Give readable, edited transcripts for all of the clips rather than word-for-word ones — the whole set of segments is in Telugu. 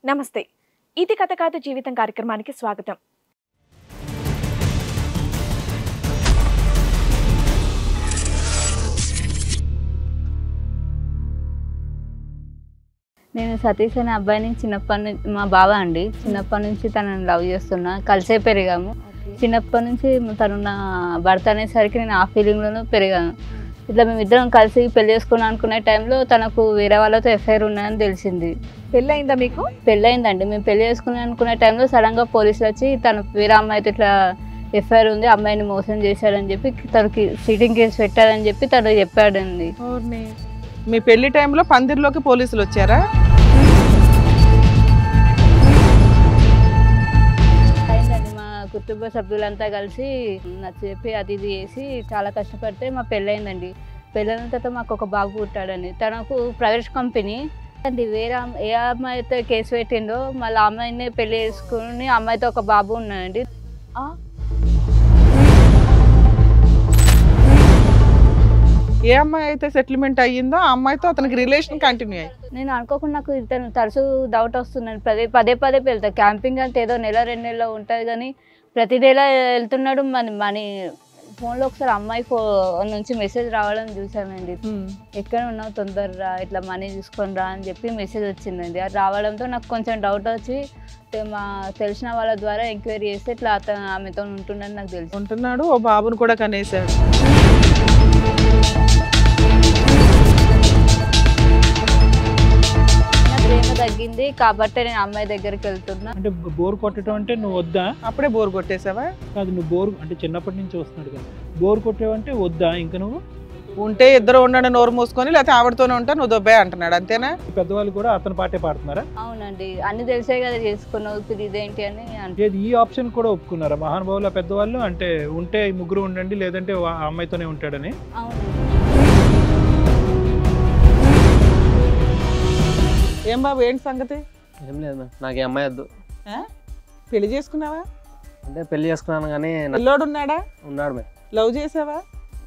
నమస్తే. ఇది కథ కాదు జీవితం కార్యక్రమానికి స్వాగతం. నేను సతీష్ అనే అబ్బాయిని చిన్నప్పటి నుంచి మా బావ అండి. చిన్నప్పటి నుంచి తనని లవ్ చేస్తున్నా, కలిసే పెరిగాము. చిన్నప్పటి నుంచి తను నా భర్త అనేసరికి నేను ఆ ఫీలింగ్లోనూ పెరిగాను. ఇట్లా మేమిద్దరం కలిసి పెళ్లి చేసుకున్నాం అనుకునే టైంలో తనకు వేరే వాళ్ళతో ఎఫ్ఐఆర్ ఉన్నాయని తెలిసింది. పెళ్ళయిందా మీకు? పెళ్ళయిందండి. మేము పెళ్లి చేసుకున్నాం అనుకునే టైంలో సడన్గా పోలీసులు వచ్చి తను వేరే అమ్మాయితో ఇట్లా ఎఫ్ఐఆర్ ఉంది, అమ్మాయిని మోసం చేశాడని చెప్పి తనకి చీటింగ్ కేసు పెట్టారని చెప్పి తను చెప్పాడండి. మీ పెళ్లి టైంలో పందిర్లోకి పోలీసులు వచ్చారా? అయిందండి. మా కుటుంబ సభ్యులంతా కలిసి చెప్పి అది ఇది చేసి చాలా కష్టపడితే మా పెళ్ళయిందండి. పెళ్ళైన తర్వాత మాకు ఒక బాబు పుట్టాడండి. తనకు ప్రైవేట్ కంపెనీ అండి. వేరే ఏ అమ్మాయి అయితే కేసు పెట్టిండో మళ్ళీ ఆ అమ్మాయిని పెళ్లి చేసుకుని అమ్మాయితో ఒక బాబు ఉన్నాడండి. ఏ అమ్మాయి అయితే సెటిల్మెంట్ అయ్యిందో ఆ అమ్మాయితో అతనికి రిలేషన్ కంటిన్యూ అయ్యి నేను అనుకోకుండా నాకు ఇతను తరచూ డౌట్ వస్తున్నాను. పదే వెళ్తా. క్యాంపింగ్ అంటే ఏదో నెల 2 నెలలు ఉంటుంది కానీ ప్రతి నెల వెళ్తున్నాడు. మనీ ఫోన్లో ఒకసారి అమ్మాయి నుంచి మెసేజ్ రావడం చూసానండి. ఎక్కడ ఉన్నావు, తొందరరా, ఇట్లా మనీ తీసుకొని రా అని చెప్పి మెసేజ్ వచ్చిందండి. అది రావడంతో నాకు కొంచెం డౌట్ వచ్చి మా తెలిసిన వాళ్ళ ద్వారా ఎంక్వైరీ చేస్తే ఇట్లా అతను ఆమెతో ఉంటుండని నాకు తెలుసు. ఉంటున్నాడు, ఓ బాబును కూడా కనేసాడు. ప్రేమ తగ్గింది కాబట్టి నేను అమ్మాయి దగ్గరికి వెళ్తున్నా. అంటే బోర్ కొట్టడం అంటే నువ్వు వద్దా? అప్పుడే బోర్ కొట్టేసావా? కాదు, నువ్వు బోర్ అంటే చిన్నప్పటి నుంచి వస్తున్నాడు కదా, బోర్ కొట్టేవంటే వద్దా? ఇంకా నువ్వు ఉంటే ఇద్దరు ఉండండి నోరు మూసుకొని, లేకపోతే ఆవిడతోనే ఉంటా నువ్వు దొబ్బే అంటున్నాడు, అంతేనా? పెద్దవాళ్ళు కూడా అతని పాటే పాడుతున్నారా? అవునండి, అన్ని తెలిసే కదా చేసుకున్నావు, ఇదేంటి అని అంటే ఈ ఆప్షన్ కూడా ఒప్పుకున్నారా మహానుభావుల పెద్దవాళ్ళు? అంటే ఉంటే ముగ్గురు ఉండండి, లేదంటే ఆ అమ్మాయితోనే ఉంటాడని. అవునండి. ఏం బాబు, ఏంటి సంగతి? ఏం లేదు మ్యామ్, నాకు ఈ అమ్మాయి వద్దు. పెళ్లి చేసుకున్నావా? అంటే పెళ్లి చేసుకున్నాను కానీ పిల్లోడు ఉన్నాడా? ఉన్నాడు మ్యామ్. లవ్ చేసావా?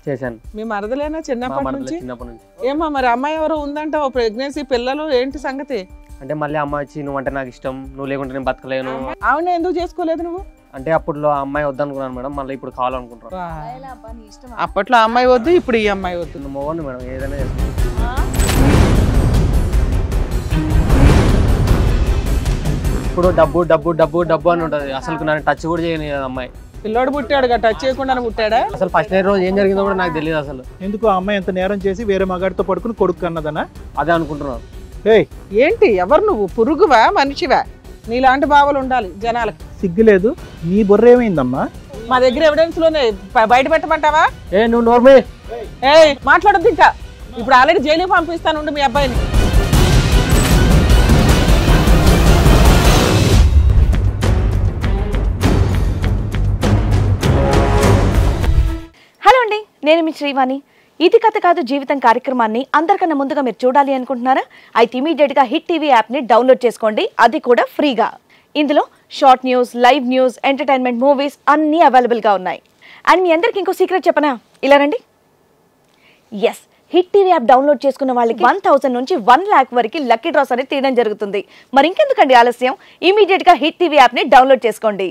చేశాను. మీ మరదలేనా చిన్నప్పటి నుంచి? చిన్నప్పటి నుంచి. ఏమా మరి అమ్మాయి ఎవరో ఉందంట, ఓ ప్రెగ్నెన్సీ, పిల్లలు, ఏంటి సంగతి? అంటే మళ్ళీ అమ్మాయి వచ్చి నువ్వు అంటే నాకు ఇష్టం, నువ్వు లేకుంటే నేను బతకలేను. అవును, ఎందుకు చేసుకోలేదు నువ్వు? అంటే అప్పట్లో ఆ అమ్మాయి వద్దనుకున్నాను మేడం, మళ్ళీ ఇప్పుడు కావాలనుకుంటున్నాను. అప్పట్లో ఆ అమ్మాయి వద్దు, ఇప్పుడు ఈ అమ్మాయి వద్దు. నువ్వు మోగండి మేడం, ఏదైనా చేసుకో. ఇప్పుడు డబ్బు డబ్బు డబ్బు డబ్బు అని ఉంటుంది. అసలు నన్ను టచ్ కూడా చేయని అమ్మాయి. పిల్లోడు పుట్టాడు, టచ్ చేయకుండా పుట్టాడా? అసలు ఫస్ట్ ఇయర్ రోజు ఏం జరిగిందో కూడా నాకు తెలియదు అసలు. ఎందుకు ఆ అమ్మాయి ఎంత నేరం చేసి వేరే మగాడితో పడుకుని కొడుకు అన్నదనా? అదే అనుకుంటున్నాను. ఏంటి, ఎవరు నువ్వు? పురుగువా మనిషివా? నీలాంటి బావలు ఉండాలి జనాలకి. సిగ్గులేదు? నీ బుర్ర ఏమైందమ్మా? మా దగ్గర ఎవిడెన్స్ లోనే బయట పెట్టమంటావా? నువ్వు నోర్మే మాట్లాడద్దు ఇంకా. ఇప్పుడు ఆల్రెడీ జైలుకి పంపిస్తానుండు మీ అబ్బాయిని. హలో అండి, నేను మీ శ్రీవాణి. ఇది కథ కాదు జీవితం కార్యక్రమాన్ని అందరికన్నా ముందుగా మీరు చూడాలి అనుకుంటున్నారా? అయితే ఇమీడియట్గా హిట్ టీవీ యాప్ని డౌన్లోడ్ చేసుకోండి, అది కూడా ఫ్రీగా. ఇందులో short news, live news, entertainment, movies అన్నీ అవైలబుల్గా ఉన్నాయి. అండ్ మీ అందరికి ఇంకో సీక్రెట్ చెప్పనా? ఇలా రండి. Yes, hit TV app download చేసుకున్న వాళ్ళకి 1000 నుంచి 1 lakh వరకు లక్కీ డ్రాస్ అనేది తీయడం జరుగుతుంది. మరి ఇంకెందుకండి ఆలస్యం, ఇమీడియట్గా హిట్ టీవీ యాప్ని డౌన్లోడ్ చేసుకోండి.